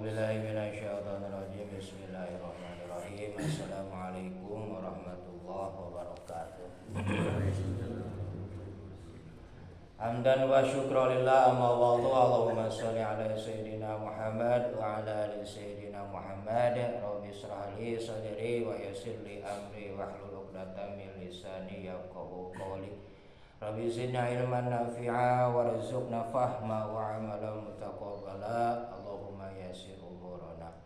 billahi minasyaitonir rajim. Bismillahirrahmanirrahim. Assalamualaikum warahmatullahi wabarakatuh. Hamdan wa syukran lillah amma wa'adhu. Allahumma sholli ala sayyidina Muhammad wa ala ali sayyidina Muhammad. Rabbi shrah li sadri wa yassir li amri wahlul 'uqdatam min lisani yafqahu qawli. Rabbi zidna ilman nafi'a warzuqna fahma wa amalan mutaqabbala. Allahumma yassir umurana.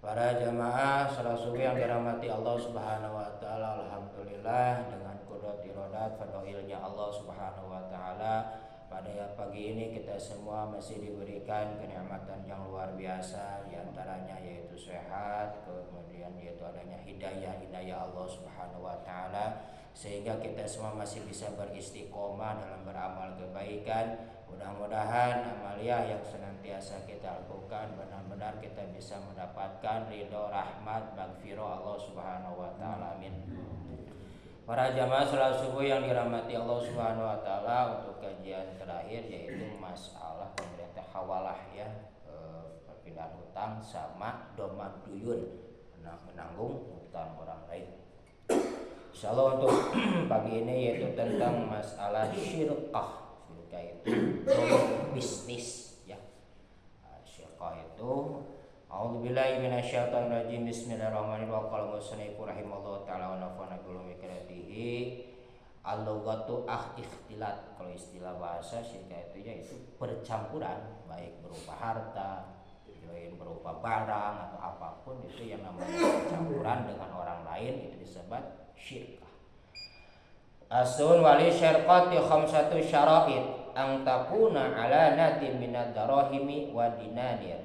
Para jamaah salat subuh yang dirahmati Allah Subhanahu wa taala, alhamdulillah dengan qudrat iradat fadailnya Allah Subhanahu wa taala, pada pagi ini kita semua masih diberikan kenikmatan yang luar biasa, diantaranya yaitu sehat, kemudian yaitu adanya hidayah Allah Subhanahu wa taala, sehingga kita semua masih bisa beristiqomah dalam beramal kebaikan. Mudah-mudahan amalia yang senantiasa kita lakukan benar-benar kita bisa mendapatkan ridho, rahmat, maghfirah Allah Subhanahu wa taala. Amin. Para jamaah salat subuh yang dirahmati Allah Subhanahu wa taala, untuk kajian terakhir yaitu masalah pemerintah hawalah ya, perpindahan hutang sama doma duyun, menanggung hutang orang lain. Insyaallah untuk pagi ini yaitu tentang masalah syirkah. Syirkah itu bisnis ya. Syirkah itu a'udzubillahi minasyaitonir rajim. Bismillahirrahmanirrahim. Qala musannif rahimallahu taala wa nafa'ana bi ulumi qiraatihi. Al-lughatu ikhtilat. Kalau istilah bahasa syirkah itu yaitu percampuran, baik berupa harta, berupa barang atau apapun itu yang namanya percampuran dengan orang lain, itu disebut syirkah. Asun wali syirqati khamsatu syara'id ang takuna ala nadin minad darahimi wa dinanir.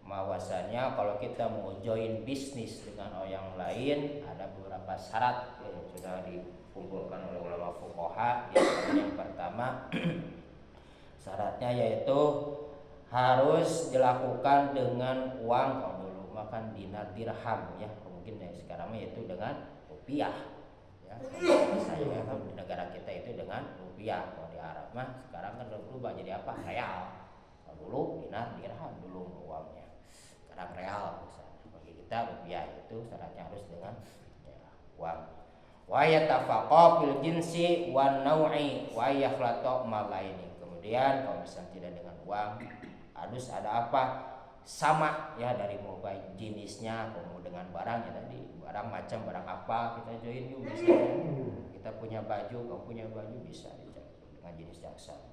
Bahwasanya kalau kita mau join bisnis dengan orang lain ada beberapa syarat yang sudah dikumpulkan oleh ulama fuqaha. Yang pertama syaratnya yaitu harus dilakukan dengan uang. Kalau dulu makan dinar dirham ya, mungkin ya sekarang yaitu dengan rupiah ya. Saya kan di negara kita itu dengan rupiah. Kalau di Arab mah sekarang kan berubah jadi apa? Real. Kalau dulu dinar dirham dulu uangnya. Sekarang real misalnya. Bagi kita rupiah itu syaratnya harus dengan ya, uang. Wa yatafaqa fil jinsi wan nau'i wa yakhlatu malaini. Kemudian kalau misalnya tidak dengan uang, harus ada apa? Sama ya, dari mulai jenisnya, kemudian dengan barangnya tadi, barang macam barang apa kita join yuk misalnya. Kita punya baju, kamu punya baju, bisa dicampur dengan jenis yang sama.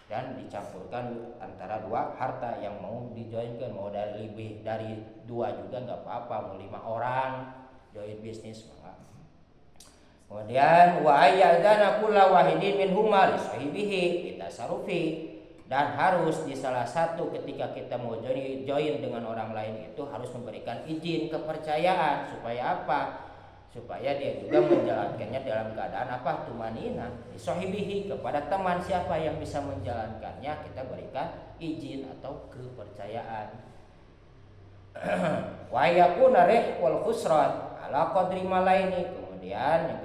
Dan dicampurkan antara dua harta yang mau dijoinkan, mau dari lebih dari dua juga nggak apa-apa, mau 5 orang join bisnis maka. Kemudian wa ayyadana kullu wahidin minhuma li sahibihi bitasarufi, dan harus di salah satu ketika kita mau join dengan orang lain itu harus memberikan izin kepercayaan. Supaya apa? Supaya dia juga menjalankannya dalam keadaan apa? Tumanina sahibihi, kepada teman siapa yang bisa menjalankannya kita berikan izin atau kepercayaan. Wa yakuna rih wal khusran ala qadri malaini. Kemudian yang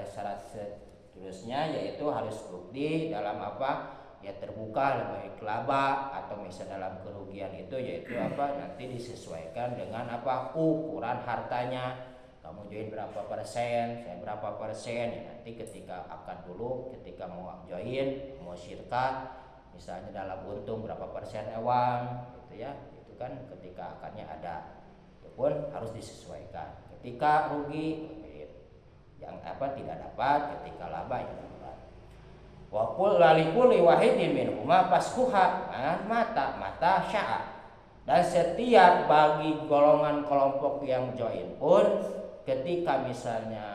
syarat seterusnya yaitu harus bukti dalam apa? Ya terbuka, baik laba atau misalnya dalam kerugian itu yaitu apa? Nanti disesuaikan dengan apa? Ukuran hartanya. Kamu join berapa persen, saya berapa persen ya, nanti ketika akan dulu ketika mau join, mau syirkah misalnya dalam untung berapa persen uang gitu ya. Itu kan ketika akannya ada. Itu pun harus disesuaikan. Ketika rugi yang apa tidak dapat, ketika laba ya dapat. Wa kullu likulli wahidin minhuma fasquha mata sya'a. Dan setiap bagi golongan kelompok yang join pun ketika misalnya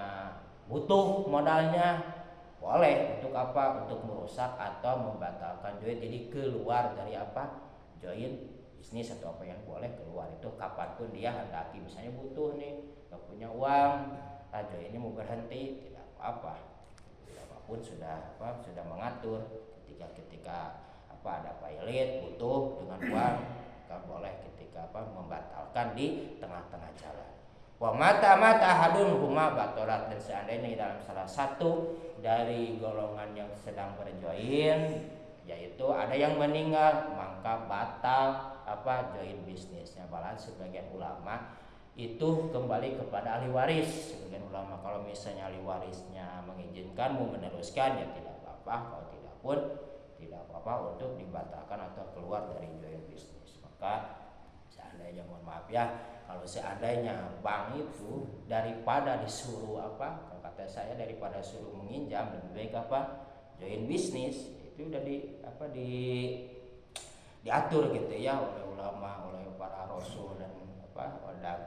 butuh modalnya boleh untuk apa? Untuk merusak atau membatalkan join. Jadi keluar dari apa? Join bisnis atau apa yang boleh keluar itu kapanpun dia hendaki. Misalnya butuh nih, gak punya uang, join ini mau berhenti tidak apa-apa. Apapun sudah apa? Sudah mengatur ketika apa ada pilot butuh dengan uang, kan boleh ketika apa? Membatalkan di tengah-tengah jalan. Wa mata hadun huma batorat, dan seandainya dalam salah satu dari golongan yang sedang berjoin yaitu ada yang meninggal maka batal join bisnisnya. Malah sebagian ulama itu kembali kepada ahli waris. Sebagian ulama kalau misalnya ahli warisnya mengizinkan mau meneruskan ya tidak apa-apa, kalau tidak pun tidak apa-apa untuk dibatalkan atau keluar dari join bisnis. Maka seandainya, mohon maaf ya, kalau seandainya bank itu daripada disuruh kalau kata saya daripada suruh menginjam, lebih baik join bisnis. Itu udah diatur gitu ya oleh ulama, oleh para rasul dan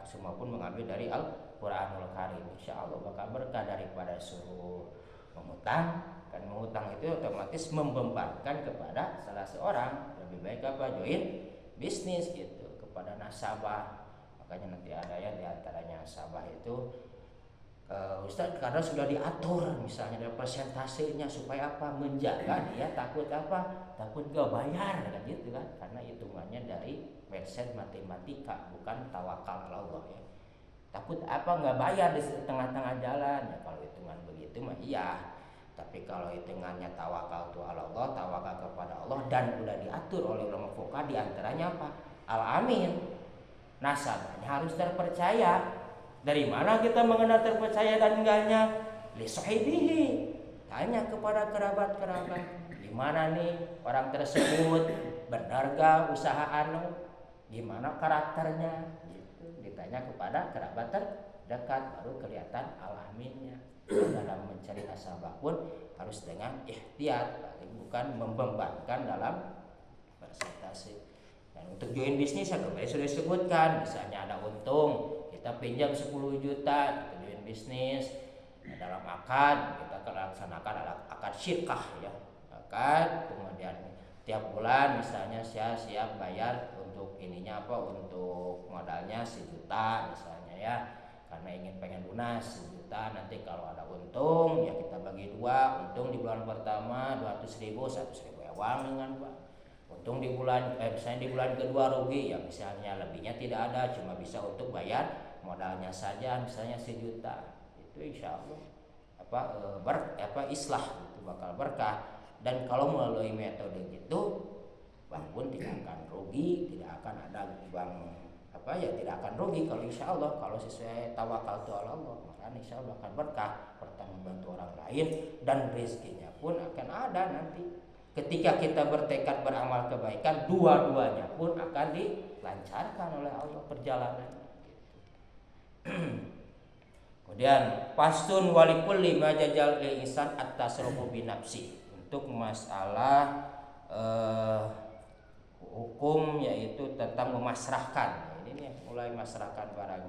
semua pun mengambil dari Al-Qur'anul Karim. Insyaallah bakal berkah daripada suruh mengutang. Kan mengutang itu otomatis membebankan kepada salah seorang. Lebih baik join bisnis gitu kepada nasabah. Makanya nanti ada ya diantaranya nasabah itu Ustaz karena sudah diatur misalnya ada persentasenya supaya menjaga dia takut takut gak bayar kan gitu kan, karena hitungannya dari persen matematika bukan tawakal Allah ya. Takut nggak bayar di tengah-tengah jalan ya, kalau hitungan begitu mah iya. Tapi kalau hitungannya tawakal tu Allah, tawakal kepada Allah dan udah diatur oleh ulama fuqaha diantaranya al-amin, nasabahnya harus terpercaya. Dari mana kita mengenal terpercaya dan enggaknya? Li sahibihi. Tanya kepada kerabat-kerabat, di mana nih orang tersebut, benar gak usaha gimana karakternya? Gitu. Ditanya kepada kerabat terdekat baru kelihatan al-aminnya. Dalam mencari nasabah pun harus dengan ihtiyat, bukan membebankan dalam persentase. Dan untuk join bisnis ya kemarin sudah disebutkan, misalnya ada untung kita pinjam 10 juta, kita join bisnis. Nah, dalam akad kita laksanakan akad syirkah ya. Akad, kemudian tiap bulan misalnya saya siap bayar untuk ininya untuk modalnya 1 juta misalnya ya. Karena pengen lunas 1 juta, nanti kalau ada untung ya kita bagi 2, untung di bulan pertama 200.000, 100.000 ya uang dengan Pak. Untung di bulan misalnya di bulan kedua rugi ya misalnya lebihnya tidak ada, cuma bisa untuk bayar modalnya saja misalnya 1 juta. Itu insyaallah islah itu bakal berkah. Dan kalau melalui metode gitu bank pun tidak akan rugi, tidak akan ada bank tidak akan rugi kalau insyaallah kalau sesuai tawakal tu Allah, maka insyaallah akan berkah, pertama membantu orang lain dan rezekinya pun akan ada nanti. Ketika kita bertekad beramal kebaikan, dua-duanya pun akan dilancarkan oleh Allah perjalanannya. Kemudian pastun walikulli majajal insan at-tasarrufu binafsi. Untuk masalah hukum yaitu tentang memasrahkan. Ini nih mulai masrahkan barang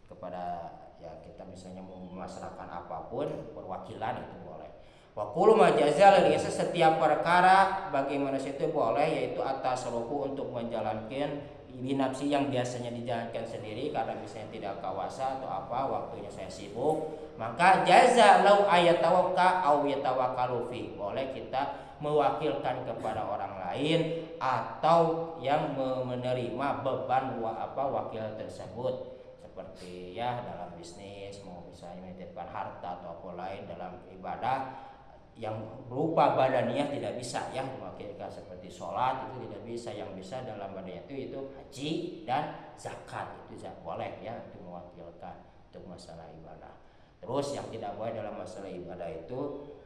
kepada ya kita misalnya mau memasrahkan apapun perwakilan itu boleh. Wa kullu ma jazal li setiap perkara bagi manusia itu boleh, yaitu at-tasarrufu untuk menjalankan binafsi yang biasanya dijalankan sendiri karena misalnya tidak kawasa atau waktunya saya sibuk, maka jaza lau ayatawakka au yatawakkalu fi, boleh kita mewakilkan kepada orang lain atau yang menerima beban wakil tersebut, seperti ya dalam bisnis mau misalnya menitipkan harta atau apa lain dalam ibadah yang berupa badaniah tidak bisa ya mewakilkan, seperti sholat itu tidak bisa, yang bisa dalam badaniah itu haji dan zakat itu boleh ya itu mewakilkan untuk masalah ibadah. Terus yang tidak boleh dalam masalah ibadah itu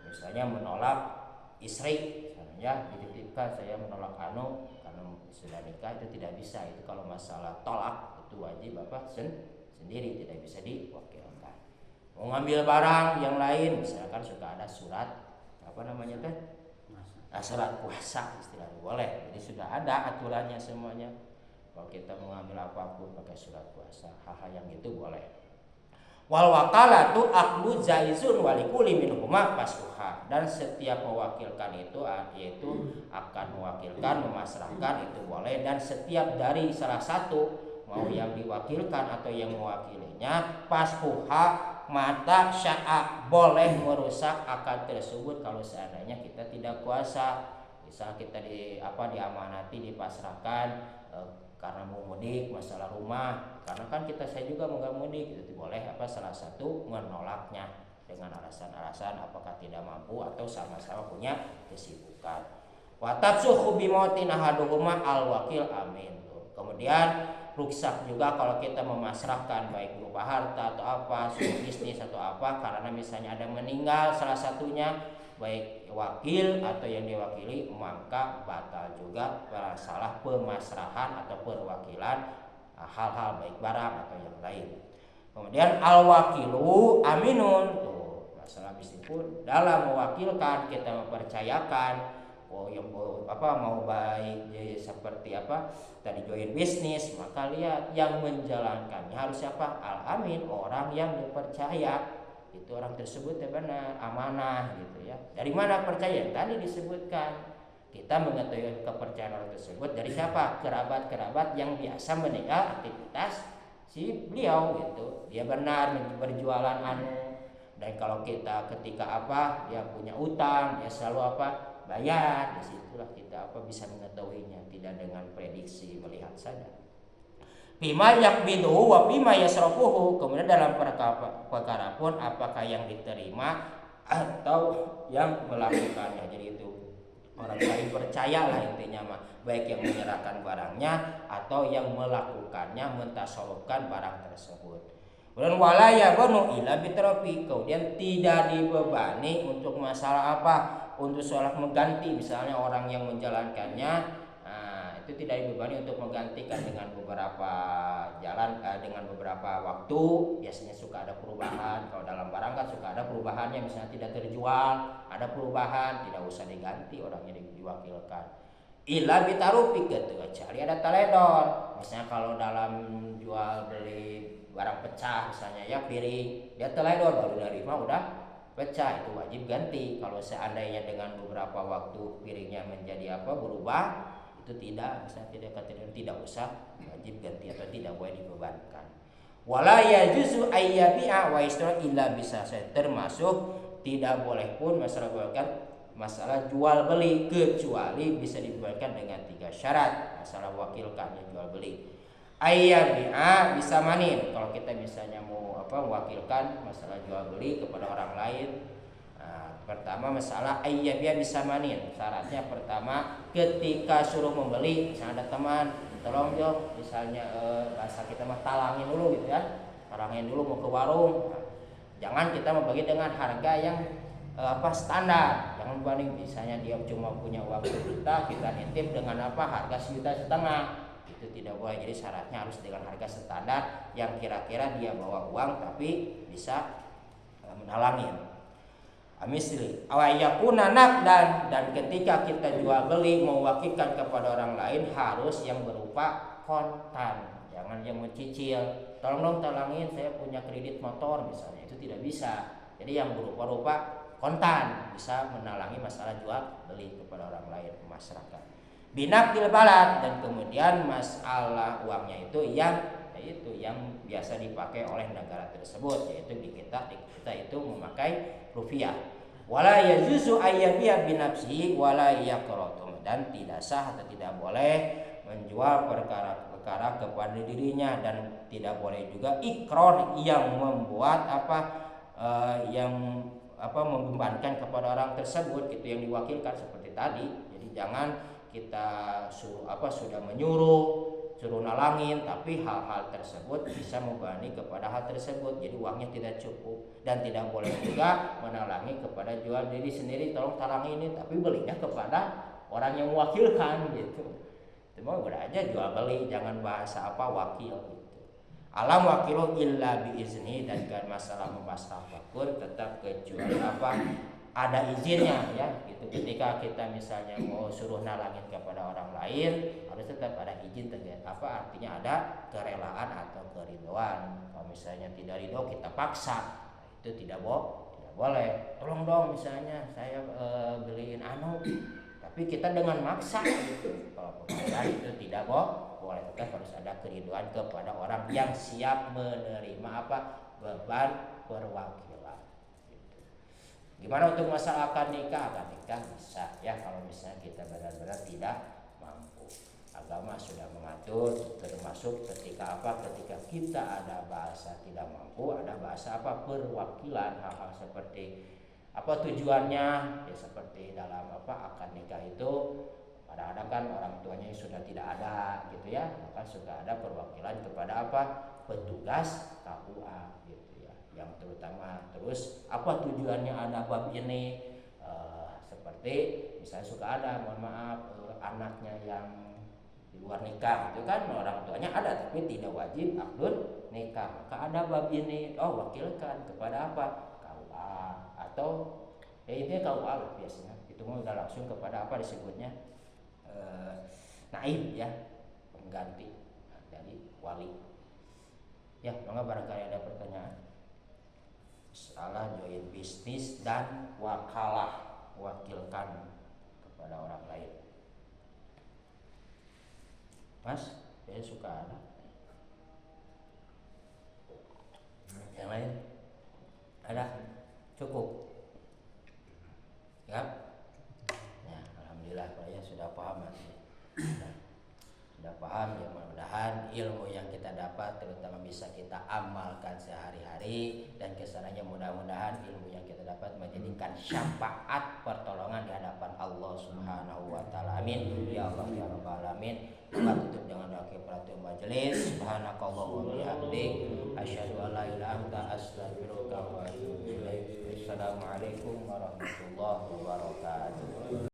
misalnya menolak istri, misalnya dititipkan saya menolak karena sudah nikah, itu tidak bisa. Itu kalau masalah tolak itu wajib bapak sendiri, tidak bisa diwakilkan. Mau ngambil barang yang lain misalkan suka ada surat surat puasa istilahnya boleh, jadi sudah ada aturannya semuanya. Kalau kita mengambil apapun pakai surat puasa, hal-hal yang itu boleh. Wal wakalatu aqlu jaizun walikuli minhuma pasuha, dan setiap mewakilkan itu yaitu akan mewakilkan memasrahkan itu boleh, dan setiap dari salah satu mau yang diwakilkan atau yang mewakilinya pasuha mata sya'a boleh merusak akad tersebut kalau seandainya kita tidak kuasa. Misal kita diamanati dipasrahkan karena mau mudik masalah rumah, karena kan saya juga mau mudik, itu boleh salah satu menolaknya dengan alasan-alasan apakah tidak mampu atau sama-sama punya kesibukan. Wa tabsuhu bimautin ahaduhuma al-wakil amin. Kemudian ruksak juga kalau kita memasrahkan baik berupa harta atau apa, suatu bisnis atau apa, karena misalnya ada meninggal salah satunya, baik wakil atau yang diwakili, maka batal juga masalah pemasrahan atau perwakilan hal-hal baik barang atau yang lain. Kemudian al-wakilu aminun, tuh masalah meskipun dalam mewakilkan kita mempercayakan yang mau baik seperti apa tadi join bisnis, maka lihat yang menjalankannya harus siapa? Al-amin, orang yang dipercaya. Itu orang tersebut benar amanah gitu ya. Dari mana percaya? Tadi disebutkan kita mengetahui kepercayaan orang tersebut dari siapa? Kerabat-kerabat yang biasa mendengar aktivitas si beliau gitu. Dia benar berjualan dan kalau kita ketika apa dia punya utang, dia selalu apa? Bayar. Disitulah kita bisa mengetahuinya, tidak dengan prediksi melihat saja. Bima yakbidu wa bima yasrafuhu. Kemudian dalam perkara pun apakah yang diterima atau yang melakukannya. Jadi itu orang lain percayalah intinya mah, baik yang menyerahkan barangnya atau yang melakukannya, mentasawufkan barang tersebut. Kemudian wala yabunu ila bitrafi. Kemudian tidak dibebani untuk masalah apa? Untuk sholat mengganti, misalnya orang yang menjalankannya, itu tidak dibebani untuk menggantikan dengan beberapa jalan, dengan beberapa waktu. Biasanya suka ada perubahan. Kalau dalam barang kan suka ada perubahannya, misalnya tidak terjual, ada perubahan, tidak usah diganti orangnya diwakilkan. Ila bitarufi, kecuali ada teledor. Misalnya kalau dalam jual beli barang pecah, misalnya ya piring, dia teledor baru nerima udah pecah, itu wajib ganti. Kalau seandainya dengan beberapa waktu piringnya menjadi berubah, itu tidak, misalnya tidak usah wajib ganti atau tidak boleh dibebankan. Wala yajuzu ayyabi'a wa istra illa bisa, termasuk tidak boleh pun masalah jual beli kecuali bisa dibebankan dengan 3 syarat. Masalah wakilkan yang jual beli. Ayyabi'a bisa manin, kalau kita misalnya mau mewakilkan masalah jual beli kepada orang lain. Pertama masalah ayyabi'a bisa manin, syaratnya pertama ketika suruh membeli, misalnya ada teman tolong dong, misalnya bahasa kita mah talangin dulu gitu ya, talangin dulu mau ke warung. Jangan kita membagi dengan harga yang standar, jangan banding misalnya dia cuma punya uang 1 juta, kita nitip dengan harga 1,5 juta, itu tidak boleh. Jadi syaratnya harus dengan harga standar yang kira-kira dia bawa uang tapi bisa menalangin. Amisli awayakuna nakdan, dan ketika kita jual beli mewakilkan kepada orang lain harus yang berupa kontan, jangan yang mencicil. Tolong dong talangin, saya punya kredit motor misalnya, itu tidak bisa. Jadi yang berupa kontan bisa menalangi masalah jual beli kepada orang lain, masyarakat. Binakil balad, dan kemudian masalah uangnya itu yang biasa dipakai oleh negara tersebut, yaitu di kita itu memakai rupiah. Wala yajuzu ayyabi'a binafsihi wala yaqratu, dan tidak sah atau tidak boleh menjual perkara-perkara kepada dirinya, dan tidak boleh juga ikrar yang membuat membebankan kepada orang tersebut itu yang diwakilkan seperti tadi. Jadi jangan kita sudah suruh nalangin, tapi hal-hal tersebut bisa membebani kepada hal tersebut, jadi uangnya tidak cukup. Dan tidak boleh juga menalangi kepada jual diri sendiri, tolong talangi ini, tapi belinya kepada orang yang mewakilkan gitu. Itu mah udah aja jual beli, jangan bahasa wakil gitu. Alam wakilu illa biizni, dan kan masalah membasrahkan pun tetap kecuali ada izinnya ya gitu. Ketika kita misalnya mau suruh nalangin kepada orang lain, harus tetap ada izin, artinya ada kerelaan atau keridhoan. Kalau misalnya tidak ridho kita paksa, itu tidak boleh. Tolong dong misalnya saya beliin tapi kita dengan maksa gitu. Kalau pekerjaan itu tidak boleh, tetap harus ada keridhoan kepada orang yang siap menerima beban perwakilan. Gimana untuk masalah akad nikah? Akad nikah bisa ya kalau misalnya kita benar-benar tidak mampu. Agama sudah mengatur, termasuk ketika kita ada bahasa tidak mampu, ada bahasa perwakilan, hal-hal seperti Apa tujuannya? Ya seperti dalam akad nikah itu kadang-kadang kan orang tuanya sudah tidak ada gitu ya, maka suka ada perwakilan kepada petugas KUA gitu ya, yang terutama. Terus apa tujuannya ada bab ini? Seperti misalnya suka ada, mohon maaf, anaknya yang di luar nikah itu kan orang tuanya ada tapi tidak wajib akdun nikah, maka ada bab ini. Wakilkan kepada KUA atau ini KUA lah biasanya, itu udah langsung kepada disebutnya naib ya, pengganti dari wali ya. Maka barangkali ada pertanyaan. Salah join bisnis dan wakalah, wakilkan kepada orang lain. Mas, saya suka ada. Yang lain? Ada? Cukup? Ya? Ya, alhamdulillah Pak ya, sudah paham nanti. Sudah paham ya, mudah-mudahan ilmu yang kita dapat terutama bisa kita amalkan sehari-hari, dan kesananya mudah-mudahan ilmu yang kita dapat menjadikan syafaat pertolongan di hadapan Allah Subhanahu wa taala. Amin ya Allah ya rabbal alamin. Kita tutup dengan doa kifaratul majelis. Subhanakallahumma wa bihamdik asyhadu an la ilaha illa anta astaghfiruka wa atubu ilaik. Assalamualaikum warahmatullahi wabarakatuh.